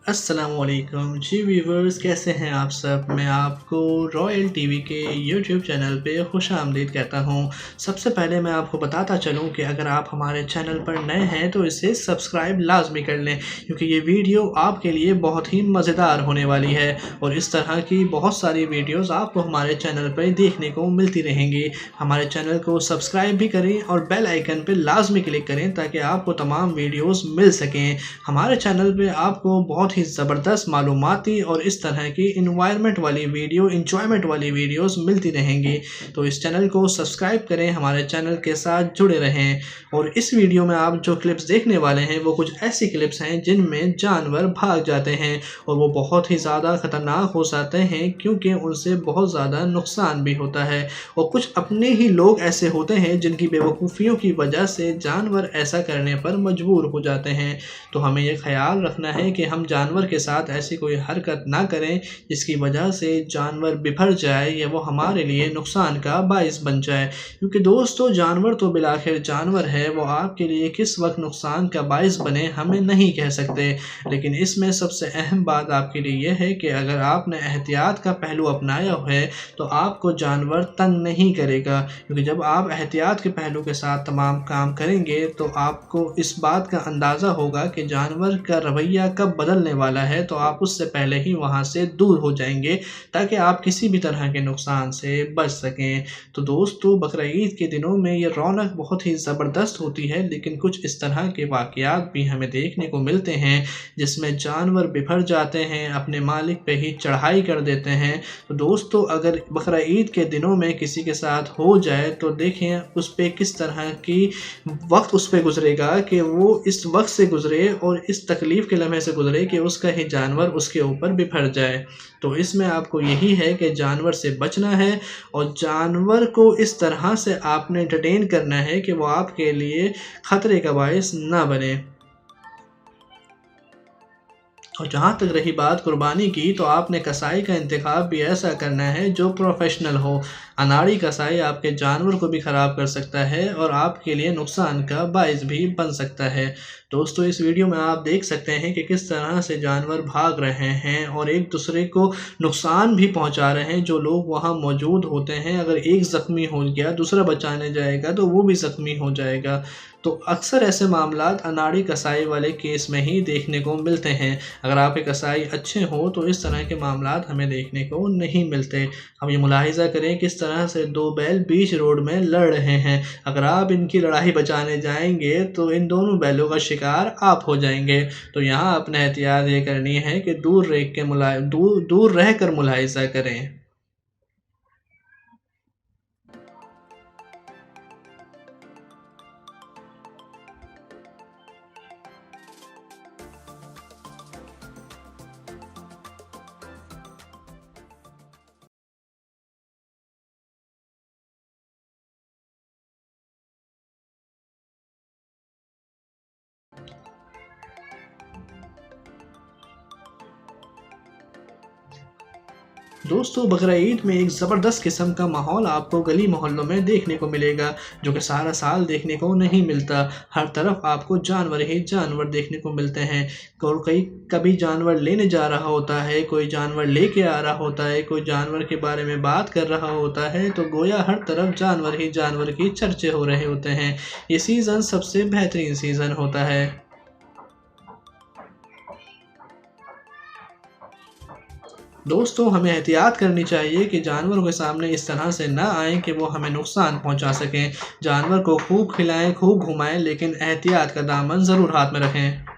अस्सलामुअलैकुम जी व्यूवर्स, कैसे हैं आप सब। मैं आपको रॉयल टीवी के यूट्यूब चैनल पे खुशामदीद कहता हूं। सबसे पहले मैं आपको बताता चलूं कि अगर आप हमारे चैनल पर नए हैं तो इसे सब्सक्राइब लाजमी कर लें, क्योंकि ये वीडियो आपके लिए बहुत ही मज़ेदार होने वाली है और इस तरह की बहुत सारी वीडियोज़ आपको हमारे चैनल पर देखने को मिलती रहेंगी। हमारे चैनल को सब्सक्राइब भी करें और बेल आइकन पर लाजमी क्लिक करें ताकि आपको तमाम वीडियोज़ मिल सकें। हमारे चैनल पे आपको बहुत ही ज़बरदस्त मालूमाती और इस तरह की इन्वायरमेंट वाली वीडियो, इंजॉयमेंट वाली वीडियोस मिलती रहेंगी। तो इस चैनल को सब्सक्राइब करें, हमारे चैनल के साथ जुड़े रहें। और इस वीडियो में आप जो क्लिप्स देखने वाले हैं वो कुछ ऐसी क्लिप्स हैं जिनमें जानवर भाग जाते हैं और वो बहुत ही ज़्यादा ख़तरनाक हो जाते हैं, क्योंकि उनसे बहुत ज़्यादा नुकसान भी होता है। और कुछ अपने ही लोग ऐसे होते हैं जिनकी बेवकूफ़ियों की वजह से जानवर ऐसा करने पर मजबूर हो जाते हैं। तो हमें ये ख्याल रखना है कि हम जानवर के साथ ऐसी कोई हरकत ना करें जिसकी वजह से जानवर बिफर जाए या वो हमारे लिए नुकसान का बाइस बन जाए। क्योंकि दोस्तों, जानवर तो बिलाखिर जानवर है, वो आपके लिए किस वक्त नुकसान का बाइस बने हमें नहीं कह सकते। लेकिन इसमें सबसे अहम बात आपके लिए यह है कि अगर आपने एहतियात का पहलू अपनाया है तो आपको जानवर तंग नहीं करेगा। क्योंकि जब आप एहतियात के पहलू के साथ तमाम काम करेंगे तो आपको इस बात का अंदाज़ा होगा कि जानवर का रवैया कब बदलने वाला है, तो आप उससे पहले ही वहाँ से दूर हो जाएंगे ताकि आप किसी भी तरह के नुकसान से बच सकें। तो दोस्तों, बकरा ईद के दिनों में ये रौनक बहुत ही ज़बरदस्त होती है, लेकिन कुछ इस तरह के वाक़यात भी हमें देखने को मिलते हैं जिसमें जानवर बिफर जाते हैं, अपने मालिक पे ही चढ़ाई कर देते हैं। तो दोस्तों, अगर बकरा ईद के दिनों में किसी के साथ हो जाए तो देखें उस पर किस तरह की वक्त उस पर गुजरेगा कि वो इस वक्त से गुजरे और इस तकलीफ़ के लम्हे से गुजरे कि उसका ही जानवर उसके ऊपर बिफर जाए। तो इसमें आपको यही है कि जानवर से बचना है और जानवर को इस तरह से आपने एंटरटेन करना है कि वो आपके लिए ख़तरे का बायस ना बने। और जहाँ तक रही बात कुर्बानी की, तो आपने कसाई का इंतखाब भी ऐसा करना है जो प्रोफेशनल हो। अनाड़ी कसाई आपके जानवर को भी ख़राब कर सकता है और आपके लिए नुकसान का बाइस भी बन सकता है। दोस्तों, इस वीडियो में आप देख सकते हैं कि किस तरह से जानवर भाग रहे हैं और एक दूसरे को नुकसान भी पहुंचा रहे हैं। जो लोग वहां मौजूद होते हैं, अगर एक ज़ख्मी हो गया दूसरा बचाने जाएगा तो वो भी ज़ख्मी हो जाएगा। तो अक्सर ऐसे मामलात अनाड़ी कसाई वाले केस में ही देखने को मिलते हैं। अगर आपके कसाई अच्छे हों तो इस तरह के मामलात हमें देखने को नहीं मिलते। हम ये मुलाहिज़ा करें किस तरह से दो बैल बीच रोड में लड़ रहे हैं। अगर आप इनकी लड़ाई बचाने जाएंगे तो इन दोनों बैलों का शिकार आप हो जाएंगे। तो यहाँ अपने एहतियात ये करनी है कि दूर रह कर मुलाहिज़ा करें। दोस्तों, बकरा ईद में एक ज़बरदस्त किस्म का माहौल आपको गली मोहल्लों में देखने को मिलेगा, जो कि सारा साल देखने को नहीं मिलता। हर तरफ आपको जानवर ही जानवर देखने को मिलते हैं। और कभी जानवर लेने जा रहा होता है, कोई जानवर लेके आ रहा होता है, कोई जानवर के बारे में बात कर रहा होता है, तो गोया हर तरफ जानवर ही जानवर की चर्चे हो रहे होते हैं। ये सीज़न सबसे बेहतरीन सीज़न होता है। दोस्तों, हमें एहतियात करनी चाहिए कि जानवरों के सामने इस तरह से ना आएँ कि वो हमें नुकसान पहुंचा सकें। जानवर को खूब खिलाएँ, खूब घुमाएँ, लेकिन एहतियात का दामन ज़रूर हाथ में रखें।